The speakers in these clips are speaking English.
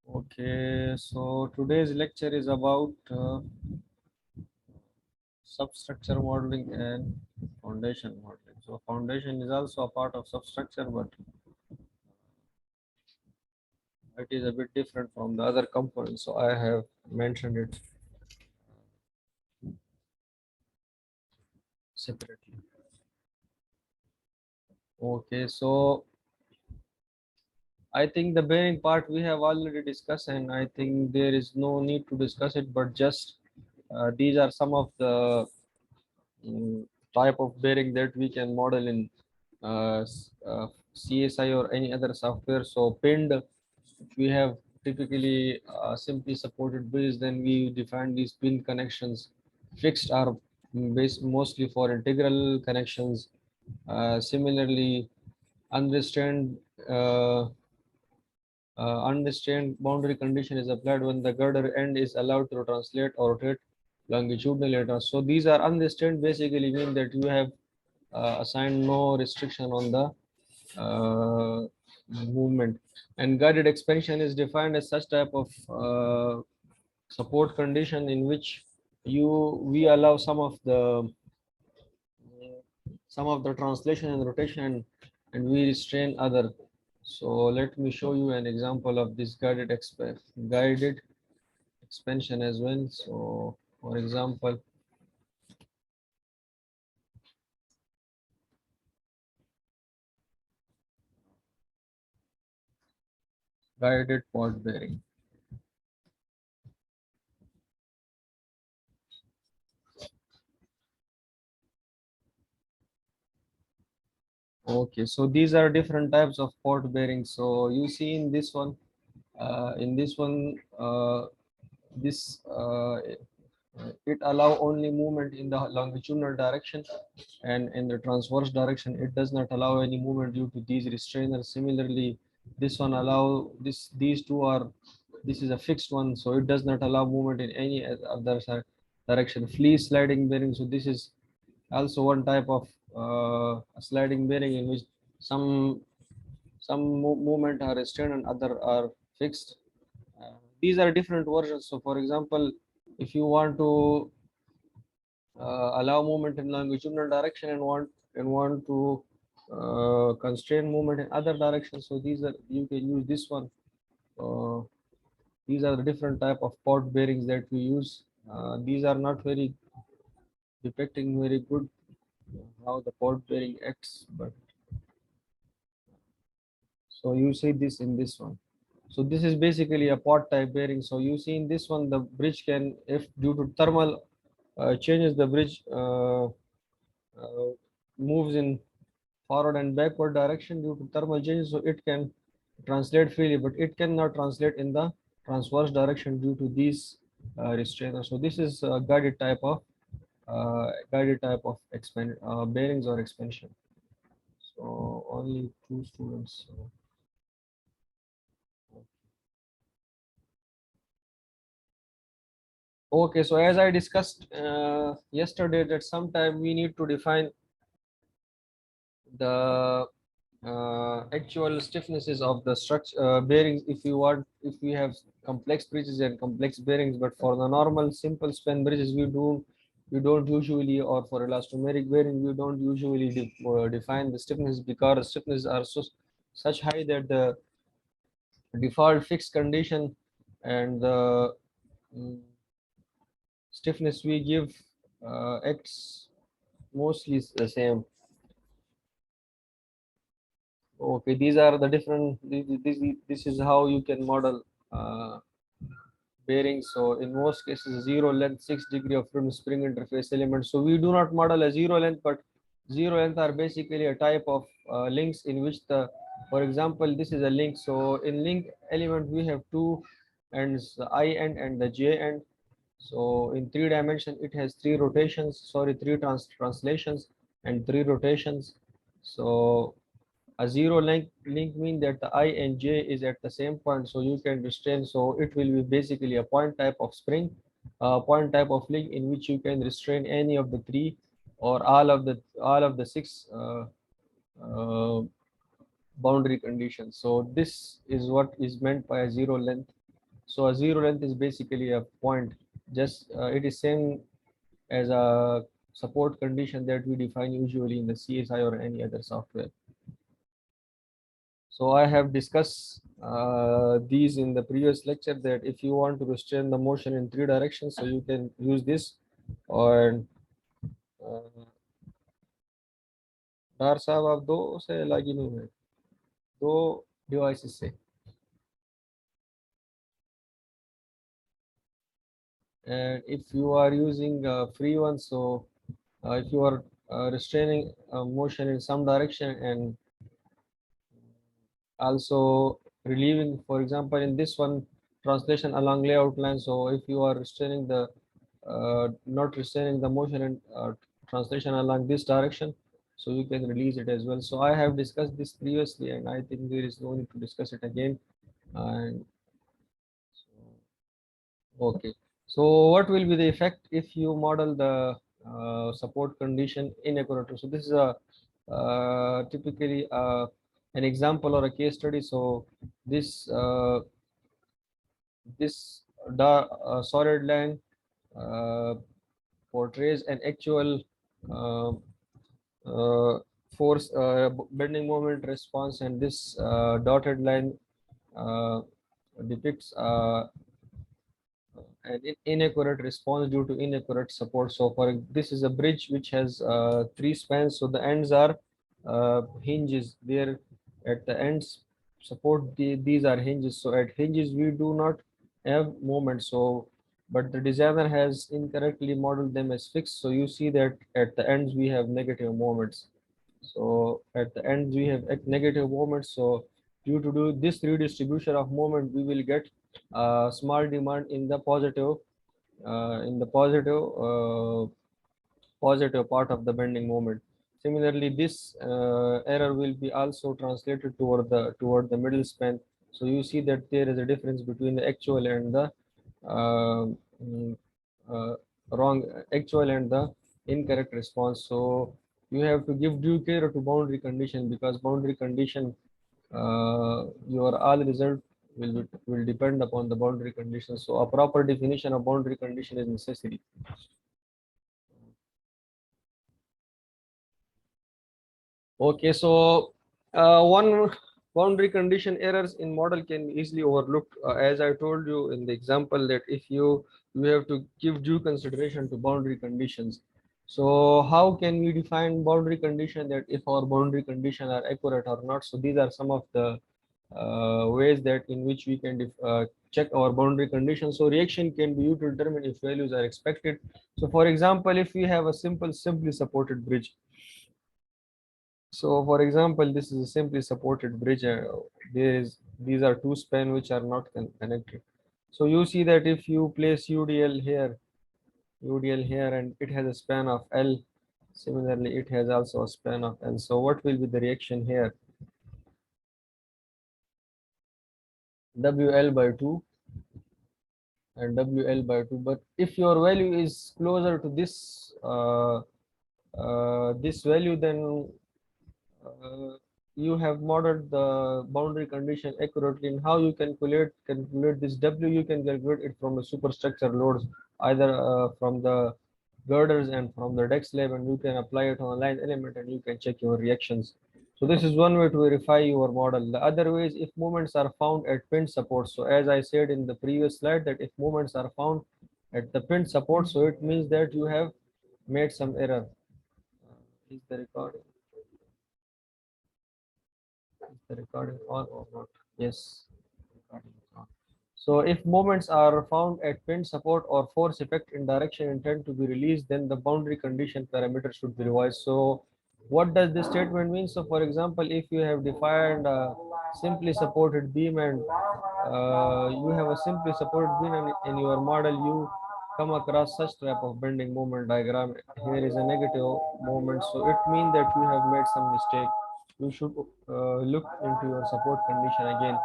Okay, so today's lecture is about substructure modeling and foundation modeling. So foundation is also a part of substructure, but it is a bit different from the other components. So I have mentioned it separately. Okay, so I think the bearing part we have already discussed, and I think there is no need to discuss it, but just these are some of the type of bearing that we can model in CSi or any other software. So pinned, if we have typically simply supported bridges, then we define these pin connections. Fixed are based mostly for integral connections. Similarly, unrestrained uh, unrestrained boundary condition is applied when the girder end is allowed to translate or rotate longitudinally. So these are unrestrained basically mean that you have assigned no restriction on the movement. And guided expansion is defined as such type of support condition in which we allow some of the translation and rotation, and we restrain other. So let me show you an example of this guided expansion as well. So for example, guided pod bearing. Okay, so these are different types of pod bearings. So you see in this one, this it allow only movement in the longitudinal direction, and in the transverse direction it does not allow any movement due to these restrainers. Similarly, this one allow these two are, this is a fixed one, so it does not allow movement in any other direction. Fleece sliding bearing, so this is also one type of sliding bearing in which some movement are restrained and other are fixed. These are different versions. So for example, if you want to allow movement in longitudinal direction and want to constrain movement in other directions, so these are, you can use this one. uh, these are the different type of pod bearings that we use. These are not very depicting very good how the pod bearing acts, but so you see this in this one. So this is basically a pod type bearing. So you see in this one, the bridge can, if due to thermal changes, the bridge moves in forward and backward direction due to thermal changes. So it can translate freely, but it cannot translate in the transverse direction due to these restrainers. So this is a guided type of bearings or expansion. So only two students. So. Okay, so as I discussed yesterday, that sometime we need to define the actual stiffnesses of the structure bearings if you want, if we have complex bridges and complex bearings. But for the normal simple span bridges, we don't usually, or for elastomeric bearing, we don't usually define the stiffness, because stiffness are such high that the default fixed condition and the mm, stiffness we give acts mostly the same. Okay, these are the different. This is how you can model bearings. So in most cases, zero length, 6 degree of freedom spring interface element. So we do not model a zero length, but zero length are basically a type of links in which for example, this is a link. So in link element, we have two ends, the I end and the J end. So in 3 dimension, it has three rotations, sorry, three translations and three rotations. So a zero link mean that the I and J is at the same point, so you can restrain. So it will be basically a point type of spring, point type of link in which you can restrain any of the three or all of the six uh, boundary conditions. So this is what is meant by a zero length So a zero length is basically a point. Just it is same as a support condition that we define usually in the CSI or any other software. So I have discussed these in the previous lecture, that if you want to restrain the motion in 3 directions, so you can use this. और डार साहब आप दो से login हुए, दो devices से, and if you are using free one, so if you are restraining motion in some direction and also relieving, for example in this one, translation along layout line, so if you are restraining the not restraining the motion and translation along this direction, so you can release it as well. So I have discussed this previously, and I think there is no need to discuss it again. And okay, so what will be the effect if you model the support condition inaccurate? So this is a typically an example or a case study. So this this solid line uh, portrays an actual uh, uh, force bending moment response, and this dotted line uh, depicts an inaccurate response due to inaccurate support. So for this is a bridge which has 3 spans, so the ends are hinges there. At the ends support, these are hinges, so at hinges we do not have moment. So but the designer has incorrectly modeled them as fixed, so you see that at the ends we have negative moments. So at the end we have negative moments. So due to do this redistribution of moment, we will get small demand in the positive positive part of the bending moment. Similarly, this error will be also translated toward the middle span. So you see that there is a difference between the actual and the uh, mm, uh, wrong actual and the incorrect response. So you have to give due care to boundary condition, because boundary condition, your all result will depend upon the boundary condition. So a proper definition of boundary condition is necessary. Okay, so one boundary condition errors in model can be easily overlooked. As I told you in the example, that if you have to give due consideration to boundary conditions. So how can we define boundary condition, that if our boundary condition are accurate or not? So these are some of the ways that in which we can check our boundary condition. So reaction can be used to determine if values are expected. So for example, if we have a simply supported bridge. So for example, this is a simply supported bridge. These are 2 span which are not connected. So you see that if you place UDL here, and it has a span of L. Similarly, it has also a span of L. So what will be the reaction here? WL by 2 and WL by 2. But if your value is closer to this value, then uh, you have modeled the boundary condition accurately. And how you calculate this W? You can calculate it from the superstructure loads, either from the girders and from the deck slab, and you can apply it on a line element, and you can check your reactions. So this is one way to verify your model. The other way is if moments are found at pin support. So as I said in the previous slide, that if moments are found at the pin support, so it means that you have made some error. Is the recording? Is the recording on or not? Yes, recording is on. So if moments are found at pin support or force effect in direction intended to be released, then the boundary condition parameter should be revised. So what does this statement mean? So for example, if you have defined a simply supported beam, and you have a simply supported beam, and in your model you come across such type of bending moment diagram, here is a negative moment, so it means that you have made some mistake. You should look into your support condition again.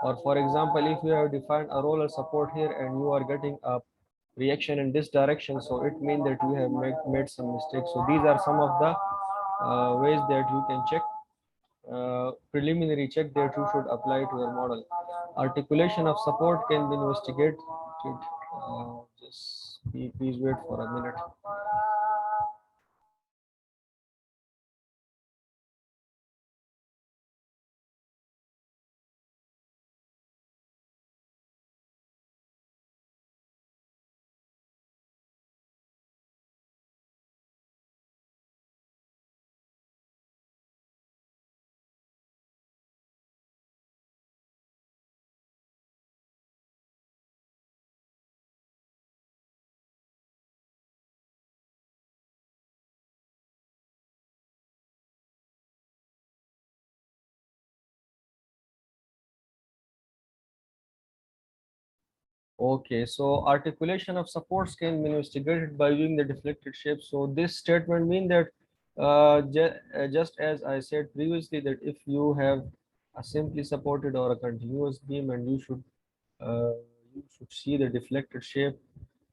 Or for example, if you have defined a roller support here and you are getting a reaction in this direction, so it means that you have made some mistakes. So these are some of the ways that you can check preliminary check that you should apply to your model. Articulation of support can be investigated. Just please wait for a minute. Okay, so articulation of supports can be investigated by viewing the deflected shape. So this statement means that just as I said previously, that if you have a simply supported or a continuous beam, and uh, you should see the deflected shape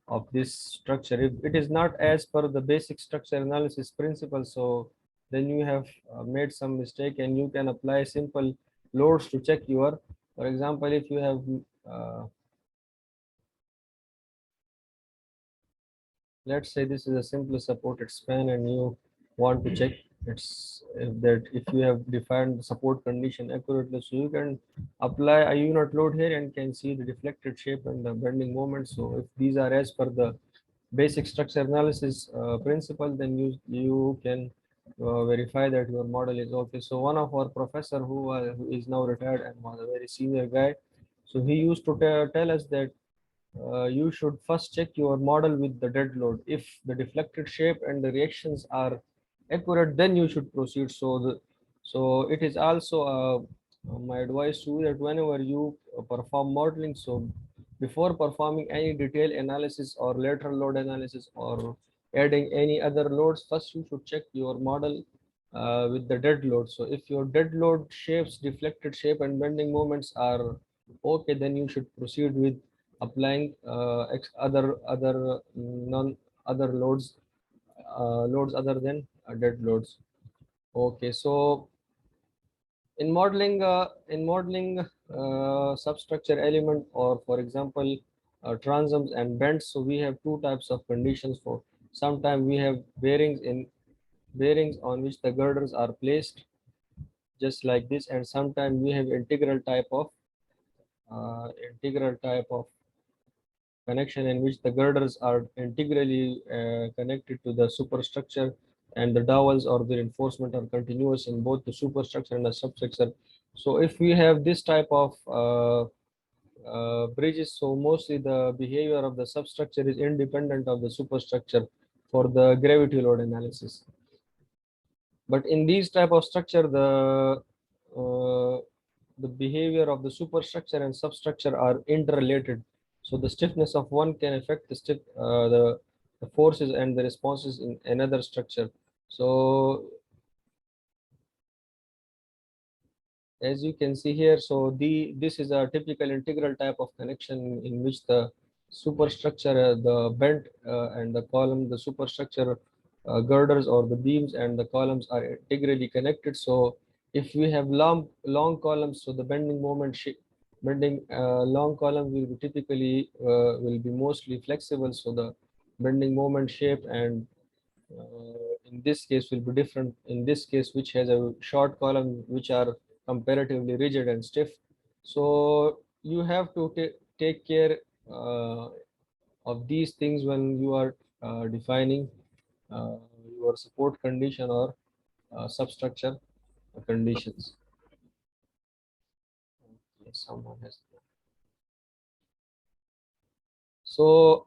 of this structure. If it is not as per the basic structure analysis principle, so then you have made some mistake, and you can apply simple loads to check your, for example, if you have uh, let's say this is a simple supported span, and you want to check it's if that if you have defined the support condition accurately, so you can apply a unit load here and can see the deflected shape and the bending moment. So if these are as per the basic structure analysis principle, then you can verify that your model is okay. So one of our professor who is now retired and was a very senior guy, so he used to tell us that you should first check your model with the dead load. If the deflected shape and the reactions are accurate, then you should proceed. So it is also my advice to you that whenever you perform modeling, so before performing any detailed analysis or lateral load analysis or adding any other loads, first you should check your model with the dead load. So if your dead load shapes, deflected shape and bending moments are okay, then you should proceed with applying other non other loads other than dead loads. Okay, so in modeling substructure element, or for example transoms and bends, so we have two types of conditions. For sometimes we have bearings on which the girders are placed just like this, and sometimes we have integral type of connection in which the girders are integrally connected to the superstructure, and the dowels or the reinforcement are continuous in both the superstructure and the substructure. So if we have this type of bridges, so mostly the behavior of the substructure is independent of the superstructure for the gravity load analysis. But in these type of structure, uh, the behavior of the superstructure and substructure are interrelated. So the stiffness of one can affect the forces and the responses in another structure. So as you can see here, so this is a typical integral type of connection in which the superstructure, the bent and the column, the superstructure girders or the beams and the columns are integrally connected. So if we have long columns, so the bending moment bending long column will be typically will be mostly flexible. So the bending moment shape and in this case will be different in this case, which has a short column which are comparatively rigid and stiff. So you have to take care uh, of these things when you are defining uh, your support condition or substructure conditions. Yes, someone has. So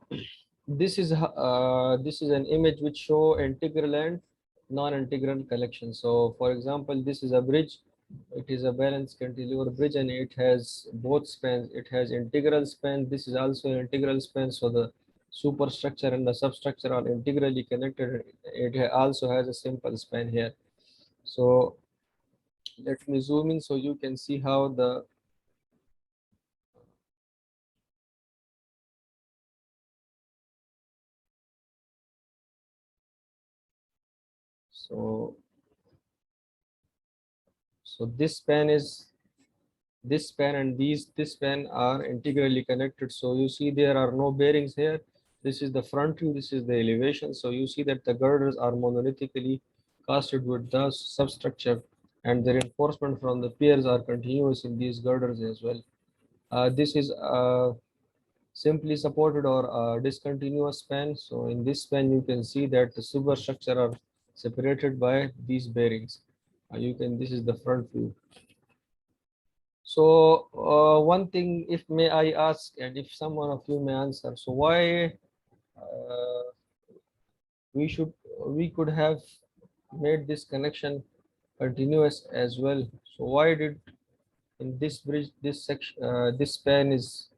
this is an image which show integral and non-integral collection. So for example, this is a bridge. It is a balanced cantilever bridge, and it has both spans. It has integral span. This is also an integral span. So the superstructure and the substructure are integrally connected. It also has a simple span here. So let me zoom in so you can see how the so So this span is this span and this span are integrally connected. So you see there are no bearings here. This is the front view, this is the elevation. So you see that the girders are monolithically casted with the substructure, and the reinforcement from the piers are continuous in these girders as well. This is simply supported or discontinuous span. So in this span you can see that the superstructure are separated by these bearings. This is the front view. So one thing, if may I ask, and if someone of you may answer, so why uh, we could have made this connection continuous as well? So why did in this bridge this section this span is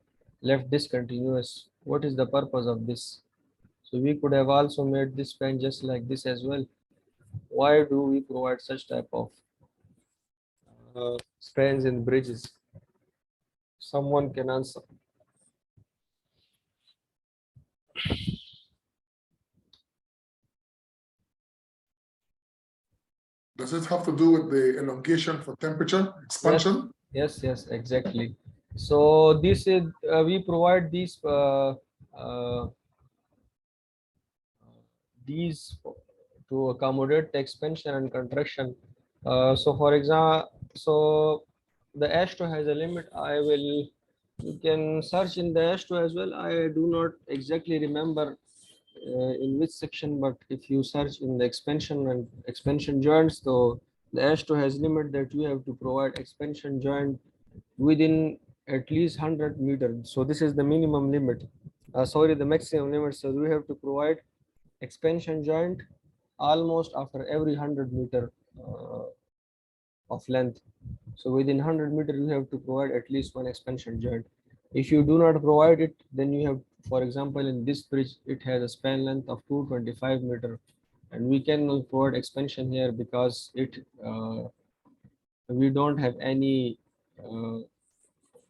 left discontinuous? What is the purpose of this? So we could have also made this span just like this as well. Why do we provide such type of spans in bridges? Someone can answer. Does it have to do with the elongation for temperature expansion? Yes, exactly. So this is we provide uh, these to accommodate the expansion and contraction. So for example, so the H2 has a limit. You can search in the H2 as well. I do not exactly remember in which section, but if you search in the expansion and expansion joints, so the H2 has limit that you have to provide expansion joint within at least 100 meters. So this is the minimum limit. Sorry, the maximum limit. So we have to provide expansion joint almost after every 100 meter of length. So within 100 meter, you have to provide at least one expansion joint. If you do not provide it, then you have, for example, in this bridge, it has a span length of 225 meter, and we cannot provide expansion here because we don't have any.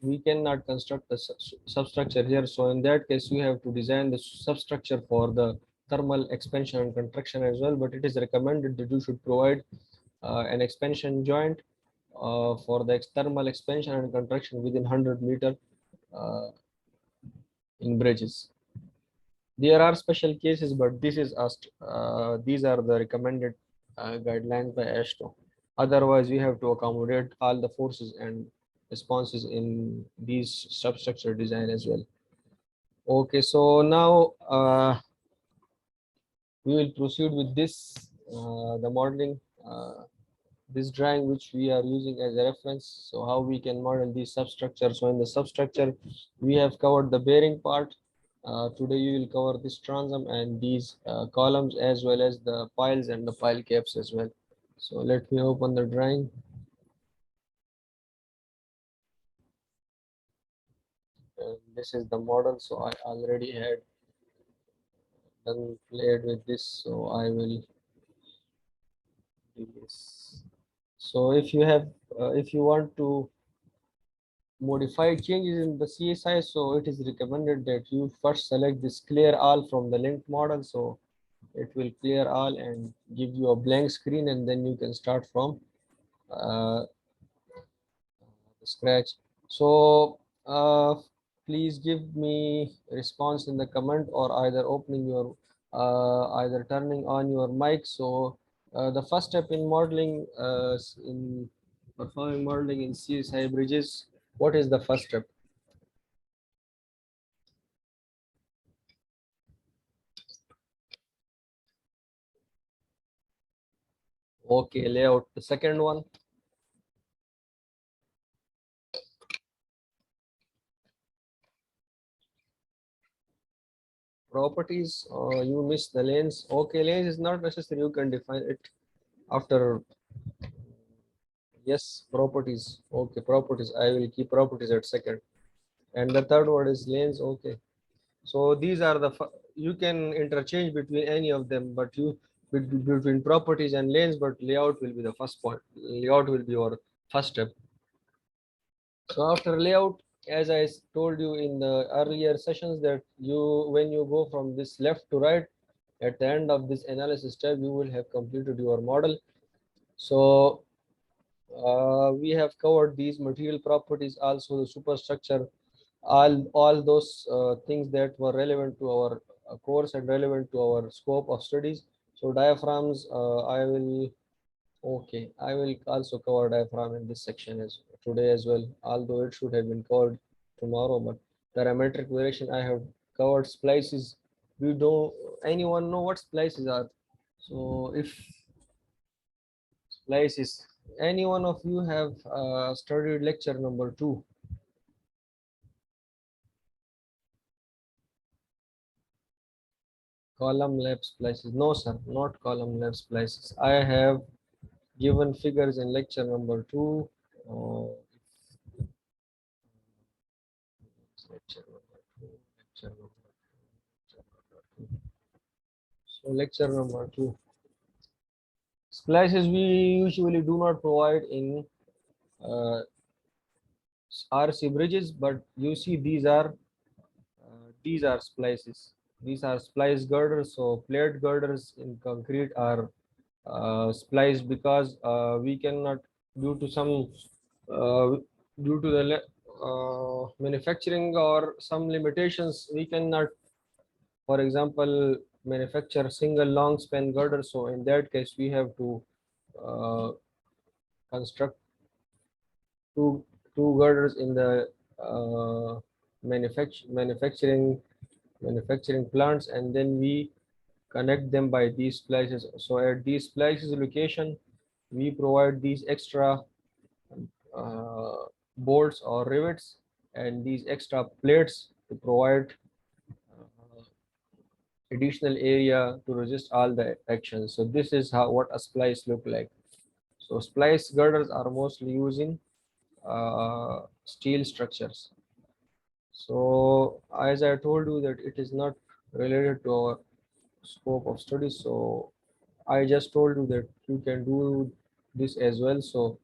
We cannot construct the substructure here. So in that case, you have to design the substructure for the thermal expansion and contraction as well. But it is recommended that you should provide an expansion joint for the thermal expansion and contraction within 100 meter uh, in bridges. There are special cases, but these are the recommended guidelines by ASHTO. Otherwise, we have to accommodate all the forces and responses in these substructure design as well. Okay, so now we will proceed with the modeling, this drawing which we are using as a reference. So how we can model these substructures. So in the substructure, we have covered the bearing part. Today we will cover this transom and these columns as well as the piles and the pile caps as well. So let me open the drawing. This is the model. So I already had done played with this. So I will do this. So if you want to modify changes in the CSi, so it is recommended that you first select this clear all from the linked model. So it will clear all and give you a blank screen, and then you can start from uh, scratch. So please give me response in the comment, or either turning on your mic. So the first step in modeling in performing modeling in CSI bridges, what is the first step? Okay, layout. The second one, properties. You miss the lanes. Okay, lanes is not necessary. You can define it after. Yes, properties. Okay, properties. I will keep properties at second. And the third word is lanes. Okay. So these are you can interchange between any of them, but between properties and lanes, but layout will be the first point. Layout will be your first step. So after layout, as I told you in the earlier sessions, that when you go from this left to right, at the end of this analysis step, you will have completed your model. So We have covered these material properties, also the superstructure, all those things that were relevant to our course and relevant to our scope of studies. So diaphragms, I will also cover diaphragm in this section as today as well, although it should have been covered tomorrow. But parametric variation I have covered. Splices, we don't anyone know what splices are. So if splices, any one of you have studied lecture number 2? Column lab splices? No, sir, not column lab splices. I have given figures in lecture number 2. Uh, lecture number 2, lecture number 2, lecture number 2. So lecture number 2. Splices we usually do not provide in uh, RC bridges, but you see these are splices. These are splice girders. So plate girders in concrete are spliced because we cannot, due to some uh, due to the manufacturing or some limitations, we cannot, for example, manufacture single long span girder. So in that case, we have to uh, construct two girders in the uh, manufacturing plants, and then we connect them by these splices. So at these splices location, we provide these extra uh, bolts or rivets and these extra plates to provide uh, additional area to resist all the actions. So this is how what a splice look like. So splice girders are mostly used in steel structures. So as I told you that it is not related to our scope of study, so I just told you that you can do this as well. So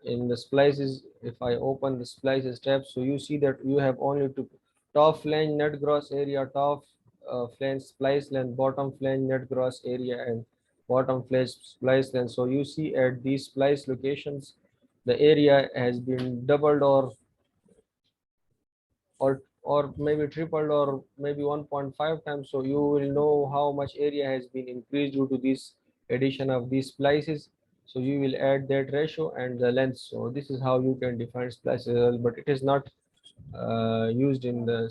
in the splices, if I open the splices tab, so you see that you have only to top flange net gross area, top flange splice length, bottom flange net gross area, and bottom flange splice length. So you see at these splice locations, the area has been doubled or maybe tripled or maybe 1.5 times. So you will know how much area has been increased due to this addition of these splices. So you will add that ratio and the length. So this is how you can define splices, but it is not used in the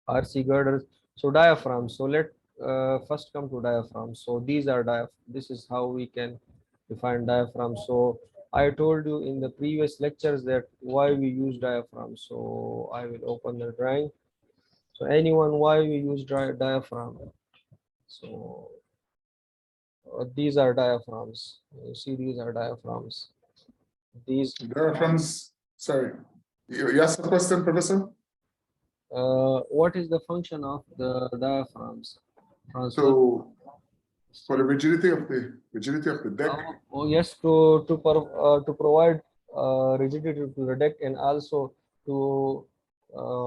RC girders. So diaphragms. So let first come to diaphragms. So these are this is how we can define diaphragms. So I told you in the previous lectures that why we use diaphragms. So I will open the drawing. So anyone, why we use diaphragm? So these are diaphragms. You see, these are diaphragms. These Diaphragms, sorry. You asked a question, Professor? what is the function of the diaphragms? Transfer. So for the rigidity of the deck. Yes, to provide rigidity to the deck, and also to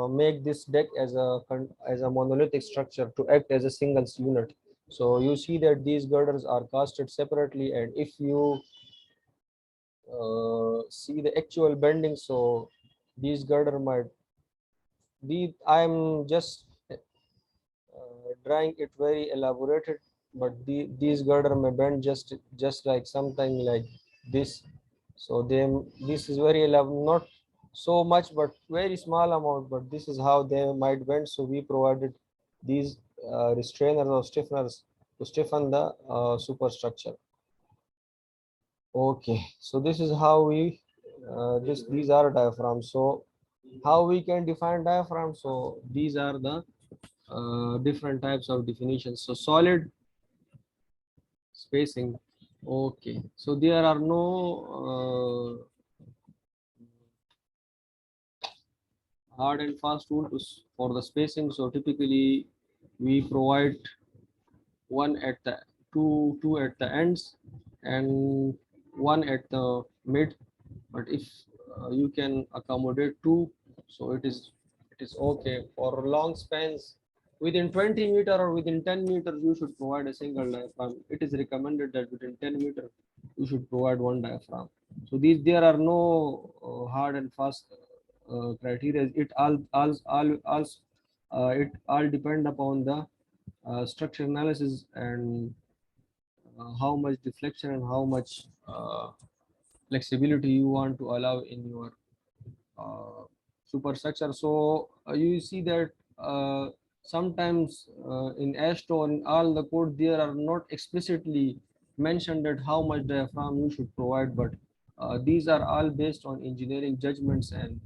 make this deck as a monolithic structure to act as a single unit. So you see that these girders are casted separately, and if you see the actual bending, so these girder might be, I'm just drawing it very elaborated, but these girder may bend just like something like this. So this is very not so much, but very small amount, but this is how they might bend. So we provided these restrainers or stiffeners to stiffen the superstructure. Okay, so this is how we these are diaphragms. So how we can define diaphragm? So these are the different types of definitions. So solid spacing. Okay, so there are no hard and fast rule for the spacing. So typically we provide one at the two at the ends and one at the mid. But if you can accommodate two, so it is okay for long spans. within 20 meter or within 10 meters, you should provide a single diaphragm. It is recommended that within 10 meter, you should provide one diaphragm. So there are no hard and fast criteria. It all depend upon the structure analysis and how much deflection and how much flexibility you want to allow in your superstructure. So you see that sometimes in ASTO and all the code there are not explicitly mentioned that how much diaphragm you should provide, but these are all based on engineering judgments and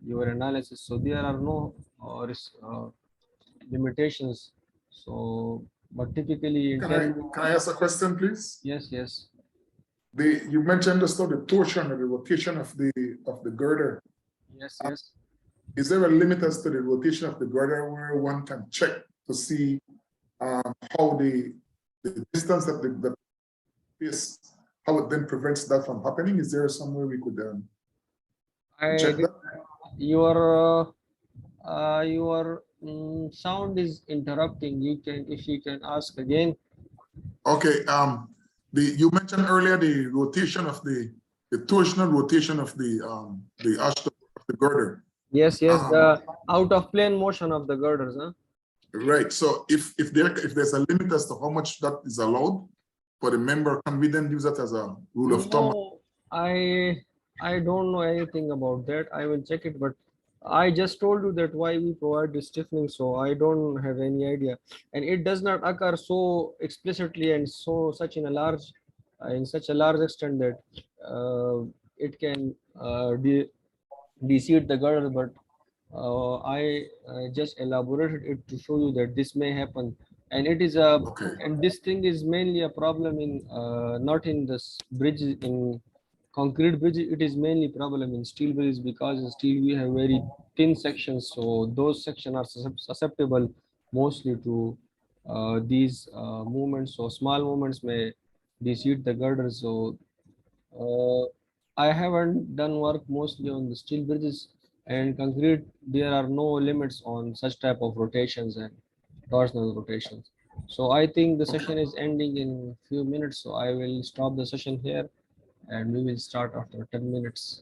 your analysis. So there are no limitations. So, but typically in Can 10, I ask a question, please? yes, yes, You mentioned the torsion or the rotation of the girder. yes, yes. Is there a limit as to the rotation of the girder where one can check to see how the distance that the is, how it then prevents that from happening? Is there somewhere we could I check did, that? your sound is interrupting. You can, if you can ask again. Okay. You mentioned earlier the rotation of the torsional rotation of the ashton of the girder. Yes, yes, Um, the out of plane motion of the girders, huh? Right. So if there's a limit as to how much that is allowed for the member, can we then use that as a rule of thumb? No, I don't know anything about that. I will check it, but I just told you that why we provide the stiffening, so I don't have any idea. And it does not occur so explicitly and so such in such a large extent that it can de-seat the girder, but I just elaborated it to show you that this may happen, and it is a Okay. and this thing is mainly a problem in not in this bridge in concrete bridge. It is mainly problem in steel bridges because in steel we have very thin sections, so those sections are susceptible mostly to these movements. So small movements may de-seat the girder. So uh, I haven't done work mostly on the steel bridges and concrete. There are no limits on such type of rotations and torsional rotations. So I think the session is ending in few minutes. So I will stop the session here and we will start after 10 minutes.